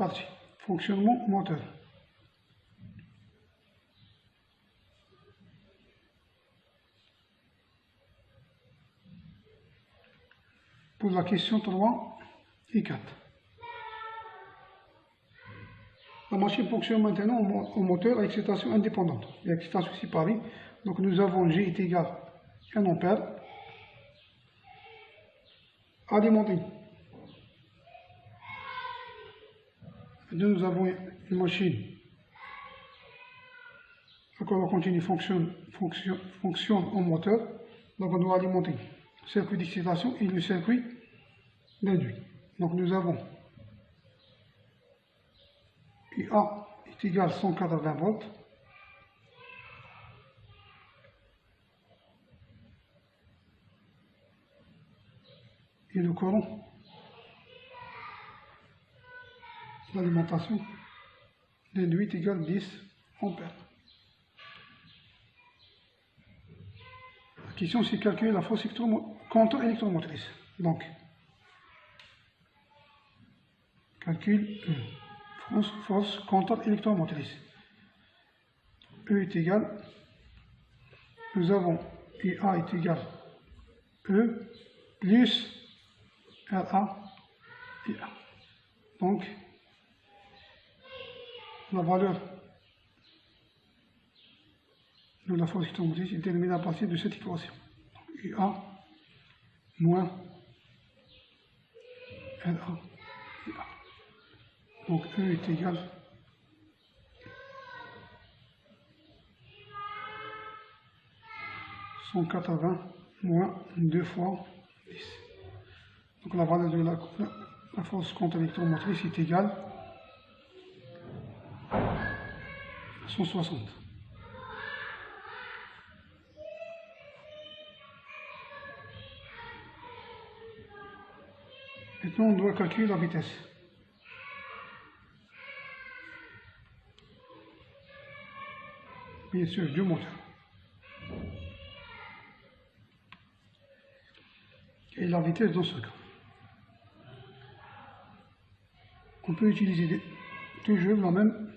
partie. Fonctionnement moteur. Pour la question 3 et 4. La machine fonctionne maintenant au moteur à excitation indépendante et excitation séparée. Donc nous avons G est égal à 1 ampère alimenté. Nous avons une machine à courant continu fonctionne au moteur. Donc on doit alimenter le circuit d'excitation et le circuit d'induit. Donc nous avons IA est égal à 180 volts. Et le courant d'alimentation d'induit est égal à 10 ampères. La question c'est calculer la force contre-électromotrice. Donc, calcul force contre-électromotrice. E est égal, nous avons IA est égal E plus RA IA. Donc, la valeur de la force électromotrice est déterminée à partir de cette équation. IA moins RA IA. Donc E est égal à 180 moins 2 fois 10. Donc la valeur de la force contre-électromotrice est égale à 160. Maintenant on doit calculer la vitesse. Bien sûr, du moteur. Et la vitesse dans ce cas. On peut utiliser toujours la même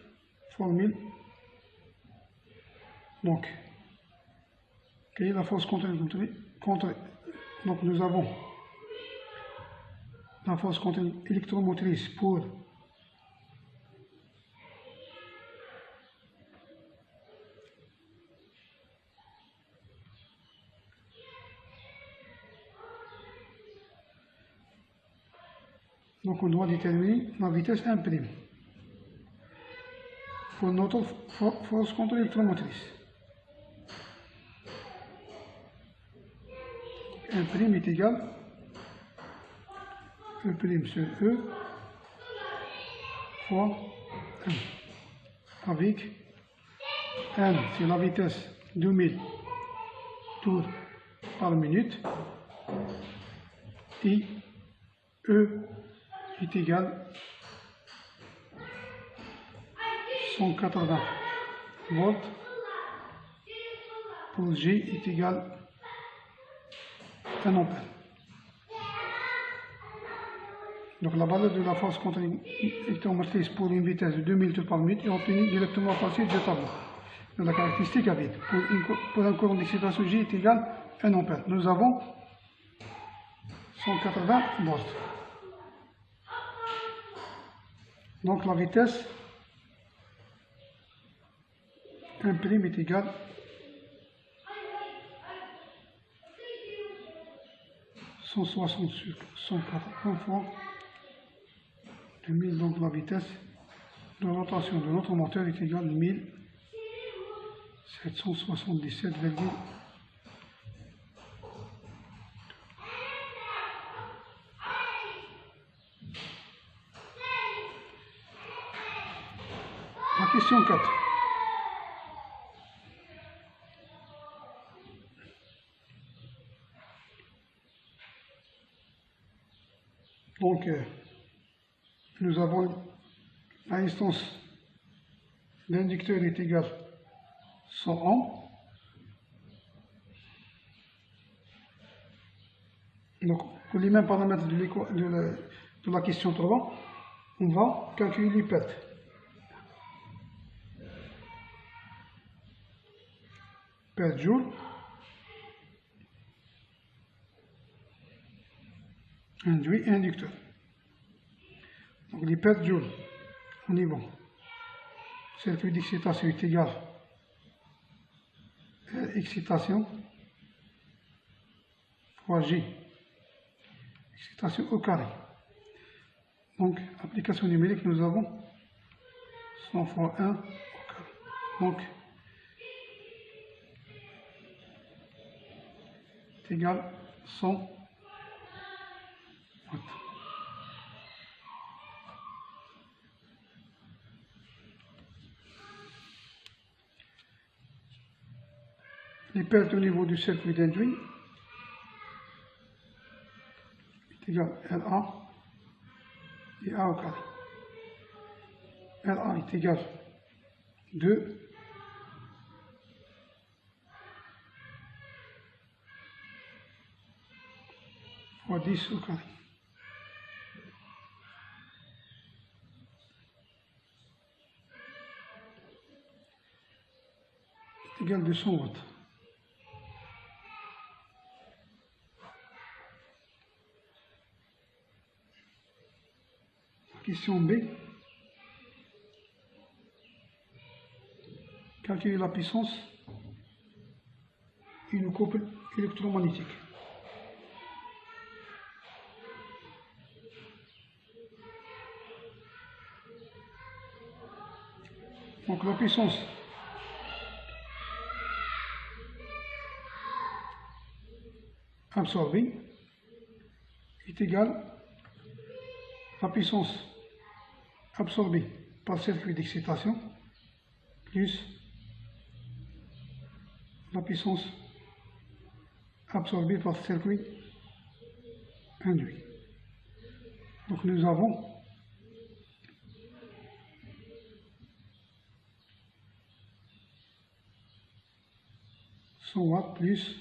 formule. Donc, quelle est la force contre donc nous avons la force contre-électromotrice pour donc on doit déterminer la vitesse 1'. Pour notre force contre-électromotrice. 1' est égal E' sur E fois 1. Avec N, c'est la vitesse 2000 tours par minute. Et E est égal à 180 volts pour G est égal à 1 ampère. Donc la valeur de la force contre-électromotrice pour une vitesse de 2000 tours par minute est obtenue directement à partir du tableau de la caractéristique à vide. Pour un courant d'excitation G est égal à 1 ampère. Nous avons 180 volts. Donc la vitesse 1' est égal à 160 sur 180 fois 2000, donc la vitesse de rotation de notre moteur est égale à 1777, la question 4. Donc, nous avons la résistance d'inducteur est égale à 100 ohms. Donc, pour les mêmes paramètres de la question 3, on va calculer les pertes. Perte joule induit inducteur. Donc les pertes joule, on y va. Circuit d'excitation est égal à excitation fois G, excitation au carré. Donc, application numérique, nous avons 100 fois 1 au carré. Donc, c'est égal 100 watts. Les pertes au niveau du circuit d'induit est égal à LA et A au carré. LA est égal à 2 fois 10 au carré. C'est égal à 200 watts. Question B. Calculer la puissance d'une couple électromagnétique. Donc la puissance absorbée est égale à la puissance absorbée par circuit d'excitation plus la puissance absorbée par circuit induit. Donc nous avons watts plus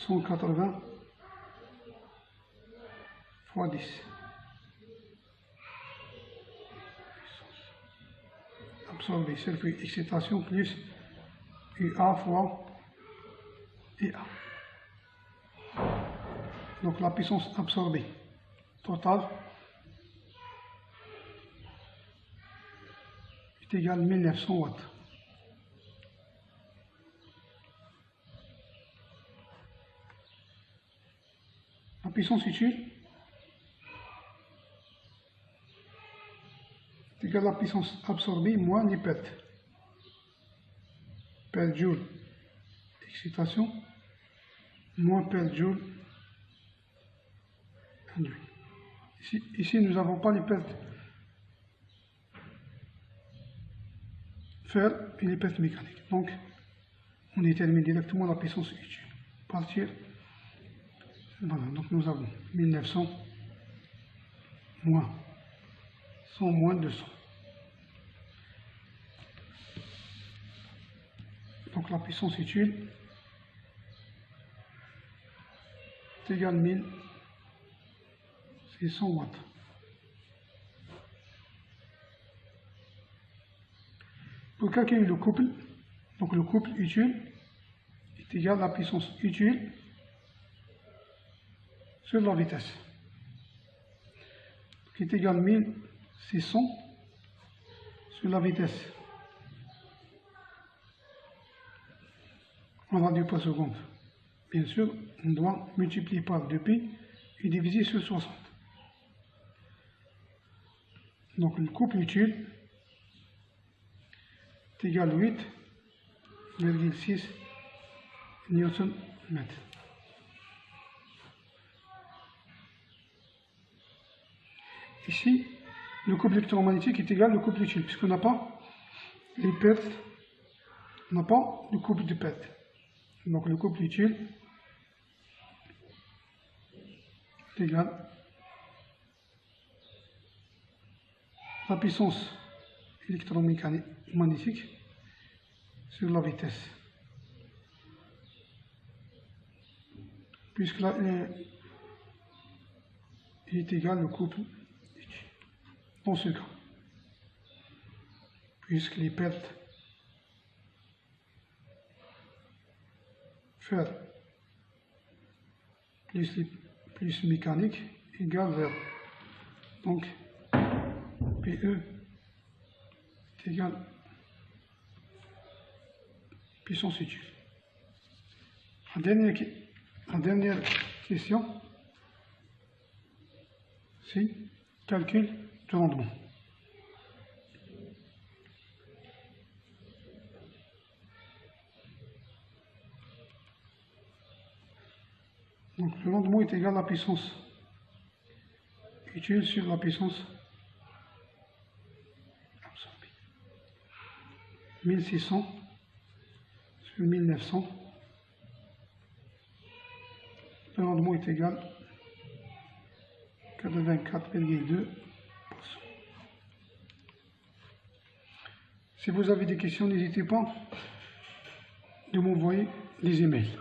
180 fois 10. Absorbé, circuit excitation plus UA fois IA. Donc la puissance absorbée totale est égale à 1900 watts. La puissance utile est égale à la puissance absorbée moins les pertes. Per joule excitation moins per joule induit. Ici nous n'avons pas les pertes fer et les pertes mécaniques. Donc on détermine directement la puissance utile. Partir. Voilà, donc nous avons 1900 moins 100 moins 200. Donc la puissance utile est égale à 1600 watts. Pour calculer le couple, donc le couple utile est égal à la puissance utile sur la vitesse, qui est égal à 1600 sur la vitesse en radios par seconde. Bien sûr, on doit multiplier par 2π et diviser sur 60. Donc le couple utile est égal à 8,6 Nm. Ici, le couple électromagnétique est égal au couple utile, puisqu'on n'a pas les pertes, on n'a pas le couple de pertes. Donc le couple utile est égal à la puissance électromagnétique sur la vitesse. Puisque il est égal au couple dans ce cas, puisque les pertes fer plus mécanique égale vers, donc PE est égal puissance utile. En dernière question, c'est calcul de rendement. Donc le rendement est égal à la puissance utile sur la puissance absorbée. 1600 sur 1900. Le rendement est égal à 84,2%. Si vous avez des questions, n'hésitez pas de m'envoyer des emails.